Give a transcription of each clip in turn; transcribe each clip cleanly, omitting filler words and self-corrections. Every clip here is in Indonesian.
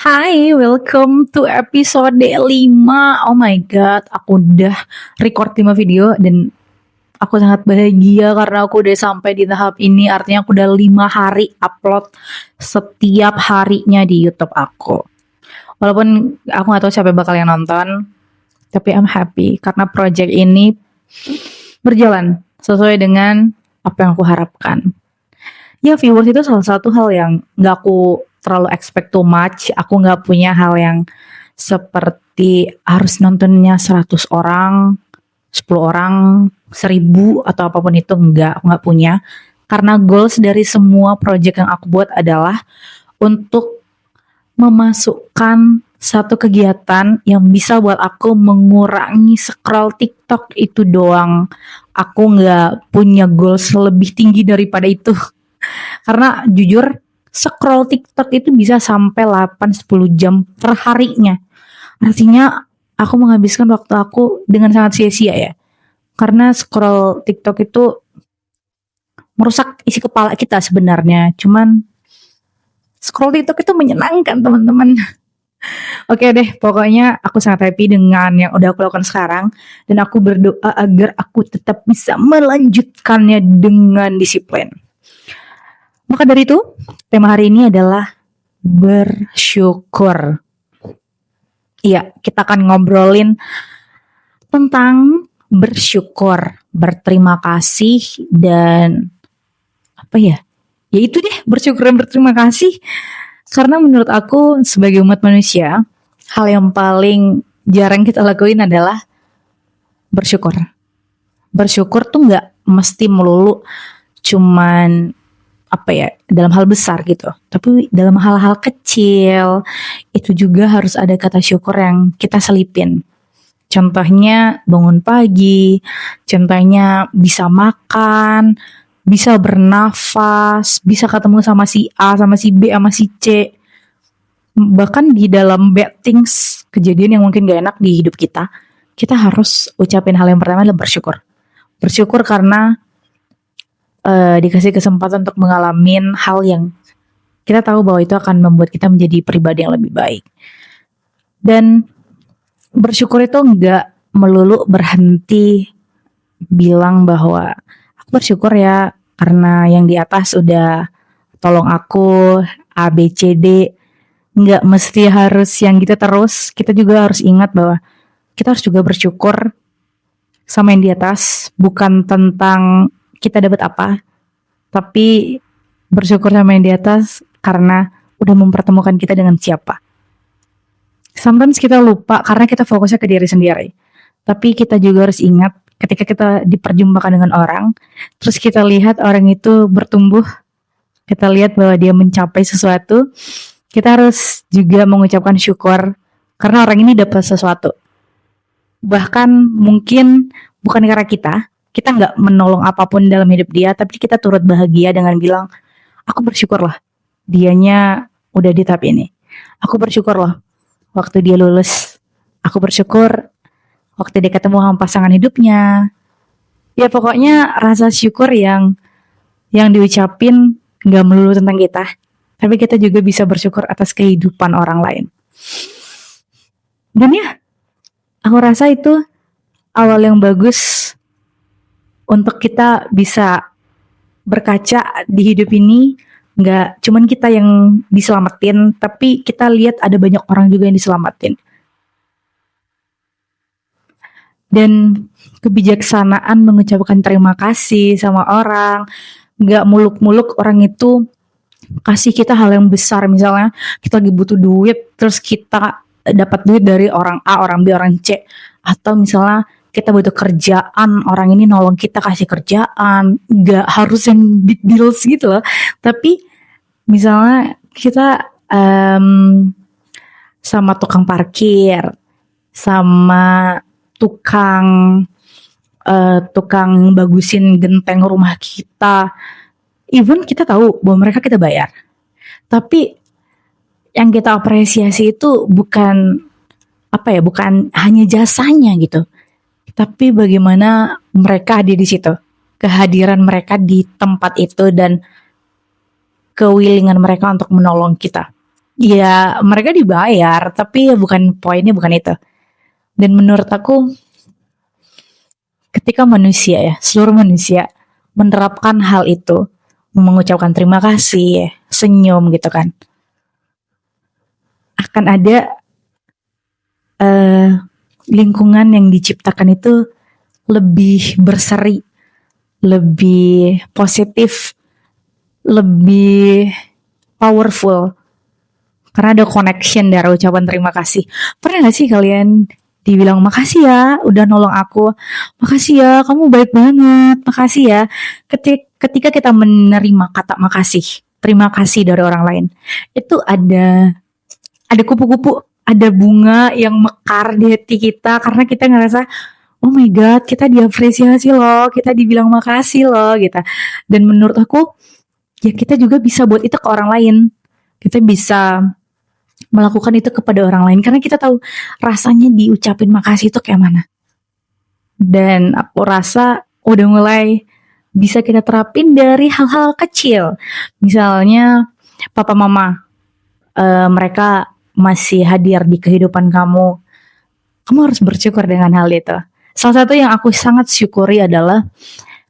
Hai, welcome to episode 5. Oh my god, aku udah record 5 video dan aku sangat bahagia karena aku udah sampai di tahap ini. Artinya aku udah 5 hari upload setiap harinya di YouTube aku. Walaupun aku gak tahu siapa bakal yang nonton, tapi I'm happy karena project ini berjalan sesuai dengan apa yang aku harapkan. Ya, viewers itu salah satu hal yang gak aku terlalu expect too much. Aku gak punya hal yang seperti harus nontonnya 100 orang, 10 orang, 1000 atau apapun itu. Enggak, aku gak punya. Karena goals dari semua project yang aku buat adalah untuk memasukkan satu kegiatan yang bisa buat aku mengurangi scroll TikTok itu doang. Aku gak punya goals lebih tinggi daripada itu. Karena jujur scroll TikTok itu bisa sampai 8-10 jam per harinya. Artinya aku menghabiskan waktu aku dengan sangat sia-sia ya. Karena scroll TikTok itu merusak isi kepala kita sebenarnya. Cuman scroll TikTok itu menyenangkan, teman-teman. Oke deh, pokoknya aku sangat happy dengan yang udah aku lakukan sekarang. Dan aku berdoa agar aku tetap bisa melanjutkannya dengan disiplin. Maka dari itu, tema hari ini adalah bersyukur. Iya, kita akan ngobrolin tentang bersyukur, berterima kasih, dan apa ya? Ya itu deh, bersyukur dan berterima kasih. Karena menurut aku sebagai umat manusia, hal yang paling jarang kita lakuin adalah bersyukur. Bersyukur tuh gak mesti melulu cuman apa ya, dalam hal besar gitu. Tapi dalam hal-hal kecil itu juga harus ada kata syukur yang kita selipin. Contohnya bangun pagi, contohnya bisa makan, bisa bernafas, bisa ketemu sama si A, sama si B, sama si C. Bahkan di dalam bad things, kejadian yang mungkin gak enak di hidup kita harus ucapin hal yang pertama adalah bersyukur. Bersyukur karena dikasih kesempatan untuk mengalami hal yang kita tahu bahwa itu akan membuat kita menjadi pribadi yang lebih baik. Dan bersyukur itu enggak melulu berhenti bilang bahwa aku bersyukur ya karena yang di atas udah tolong aku A, B, C, D. Enggak mesti harus yang gitu terus. Kita juga harus ingat bahwa kita harus juga bersyukur sama yang di atas, bukan tentang kita dapat apa, tapi bersyukur sama yang di atas karena udah mempertemukan kita dengan siapa. Sometimes kita lupa karena kita fokusnya ke diri sendiri. Tapi kita juga harus ingat ketika kita diperjumpakan dengan orang, terus kita lihat orang itu bertumbuh, kita lihat bahwa dia mencapai sesuatu, kita harus juga mengucapkan syukur karena orang ini dapat sesuatu. Bahkan mungkin bukan karena kita nggak menolong apapun dalam hidup dia, tapi kita turut bahagia dengan bilang, aku bersyukur loh dianya udah di tahap ini. Aku bersyukur loh waktu dia lulus. Aku bersyukur waktu dia ketemu sama pasangan hidupnya. Ya pokoknya rasa syukur yang diucapin nggak melulu tentang kita, tapi kita juga bisa bersyukur atas kehidupan orang lain. Dan ya, aku rasa itu awal yang bagus untuk kita bisa berkaca di hidup ini. Nggak cuman kita yang diselamatin, tapi kita lihat ada banyak orang juga yang diselamatin. Dan kebijaksanaan mengucapkan terima kasih sama orang, nggak muluk-muluk orang itu kasih kita hal yang besar. Misalnya kita lagi butuh duit, terus kita dapat duit dari orang A, orang B, orang C. Atau misalnya kita butuh kerjaan, orang ini nolong kita kasih kerjaan. Gak harus yang big deals gitu loh. Tapi misalnya kita sama tukang parkir, sama tukang bagusin genteng rumah kita. Even kita tahu bahwa mereka kita bayar. Tapi yang kita apresiasi itu bukan hanya jasanya gitu, tapi bagaimana mereka hadir di situ, kehadiran mereka di tempat itu dan kewillingan mereka untuk menolong kita. Ya mereka dibayar, tapi ya bukan poinnya, bukan itu. Dan menurut aku ketika manusia ya, seluruh manusia menerapkan hal itu, mengucapkan terima kasih, senyum gitu kan, akan ada eh, lingkungan yang diciptakan itu lebih berseri, lebih positif, lebih powerful karena ada connection dari ucapan terima kasih. Pernah gak sih kalian dibilang makasih ya udah nolong aku, makasih ya kamu baik banget, makasih ya. Ketika kita menerima kata makasih, terima kasih dari orang lain, itu ada kupu-kupu, ada bunga yang mekar di hati kita karena kita ngerasa oh my god, kita diapresiasi loh, kita dibilang makasih loh gitu. Dan menurut aku ya kita juga bisa buat itu ke orang lain. Kita bisa melakukan itu kepada orang lain karena kita tahu rasanya diucapin makasih itu kayak mana. Dan aku rasa udah mulai bisa kita terapin dari hal-hal kecil. Misalnya papa mama mereka masih hadir di kehidupan kamu. Kamu harus bersyukur dengan hal itu. Salah satu yang aku sangat syukuri adalah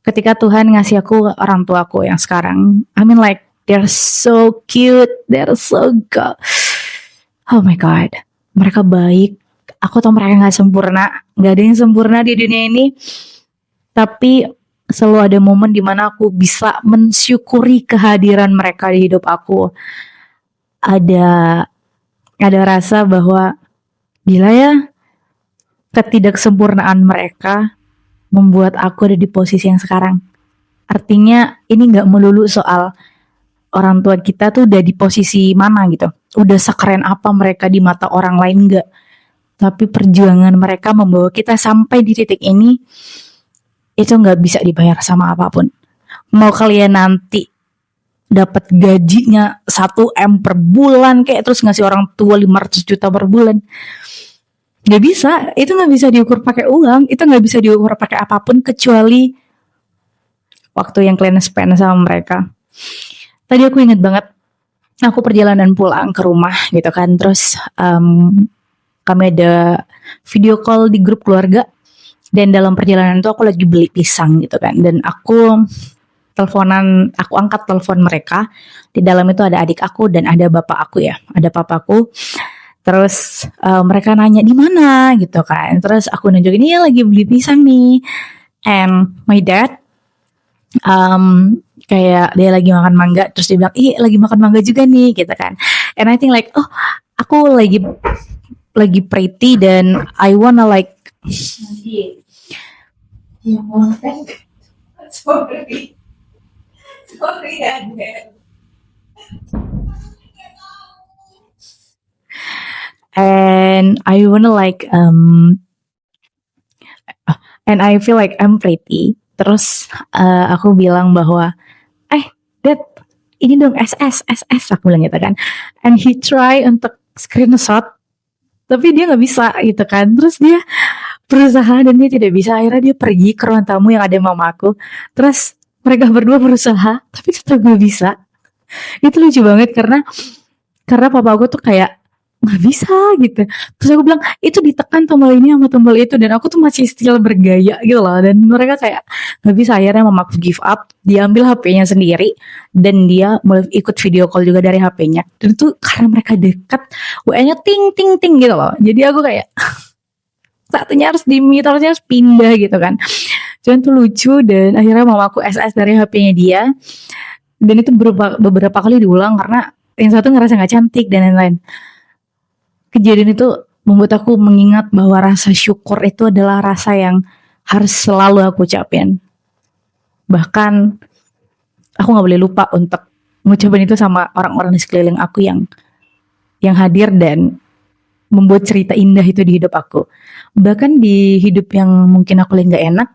ketika Tuhan ngasih aku orang tuaku yang sekarang. I mean like they're so cute, they're so good. Oh my god, mereka baik. Aku tahu mereka nggak sempurna, nggak ada yang sempurna di dunia ini. Tapi selalu ada momen dimana aku bisa mensyukuri kehadiran mereka di hidup aku. Ada ada rasa bahwa gila ya, ketidaksempurnaan mereka membuat aku ada di posisi yang sekarang. Artinya ini nggak melulu soal orang tua kita tuh udah di posisi mana gitu. Udah sekeren apa mereka di mata orang lain, enggak. Tapi perjuangan mereka membawa kita sampai di titik ini itu nggak bisa dibayar sama apapun. Mau kalian nanti dapat gajinya 1 M per bulan kayak terus ngasih orang tua 500 juta per bulan, nggak bisa. Itu nggak bisa diukur pakai uang, itu nggak bisa diukur pakai apapun kecuali waktu yang kalian spend sama mereka. Tadi aku inget banget aku perjalanan pulang ke rumah gitu kan, terus kami ada video call di grup keluarga, dan dalam perjalanan itu aku lagi beli pisang gitu kan, dan aku angkat telepon mereka. Di dalam itu ada adik aku dan ada bapak aku ya, ada papaku. Terus mereka nanya di mana gitu kan, terus aku nunjukin ya lagi beli pisang nih, and my dad kayak dia lagi makan mangga, terus dia bilang ih lagi makan mangga juga nih gitu kan. And I think like oh aku lagi pretty dan I wanna like sorry sorry Dad. And I wanna like and I feel like I'm pretty. Terus aku bilang bahwa Dad ini dong SS aku bilang gitu kan. And he try untuk screenshot tapi dia nggak bisa gitu kan. Terus dia berusaha dan dia tidak bisa. Akhirnya dia pergi ke ruang tamu yang ada mamaku. Terus mereka berdua berusaha tapi tetap nggak bisa. Itu lucu banget karena papa aku tuh kayak nggak bisa gitu. Terus aku bilang itu ditekan tombol ini sama tombol itu, dan aku tuh masih still bergaya gitu loh, dan mereka kayak nggak bisa. Akhirnya mamaku give up, dia ambil HP-nya sendiri dan dia mulai ikut video call juga dari HP-nya. Dan itu karena mereka dekat, WA-nya ting ting ting gitu loh. Jadi aku kayak satunya harus di mute, harusnya harus pindah gitu kan. Cuman tuh lucu, dan akhirnya mamaku SS dari HP-nya dia, dan itu beberapa kali diulang karena yang satu ngerasa nggak cantik dan lain-lain. Kejadian itu membuat aku mengingat bahwa rasa syukur itu adalah rasa yang harus selalu aku ucapin. Bahkan aku gak boleh lupa untuk mengucapin itu sama orang-orang di sekeliling aku yang hadir dan membuat cerita indah itu di hidup aku. Bahkan di hidup yang mungkin aku lagi gak enak,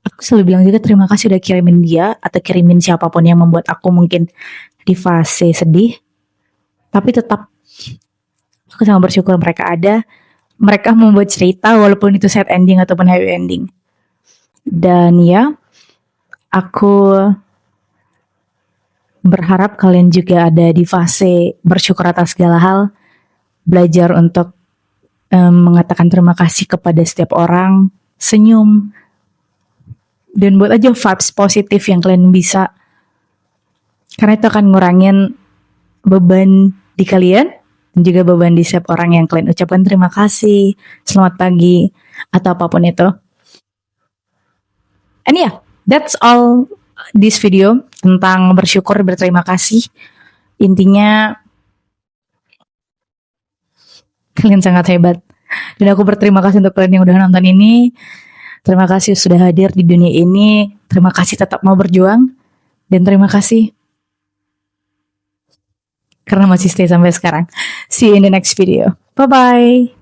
aku selalu bilang juga terima kasih udah kirimin dia atau kirimin siapapun yang membuat aku mungkin di fase sedih. Tapi tetap aku sangat bersyukur mereka ada. Mereka membuat cerita walaupun itu sad ending ataupun happy ending. Dan ya, aku berharap kalian juga ada di fase bersyukur atas segala hal, belajar untuk mengatakan terima kasih kepada setiap orang, senyum, dan buat aja vibes positif yang kalian bisa, karena itu akan ngurangin beban di kalian dan juga beban di setiap orang yang kalian ucapkan terima kasih, selamat pagi, atau apapun itu. And yeah, that's all this video tentang bersyukur, berterima kasih. Intinya kalian sangat hebat. Dan aku berterima kasih untuk kalian yang udah nonton ini. Terima kasih sudah hadir di dunia ini. Terima kasih tetap mau berjuang. Dan terima kasih karena masih stay sampai sekarang. See you in the next video. Bye-bye.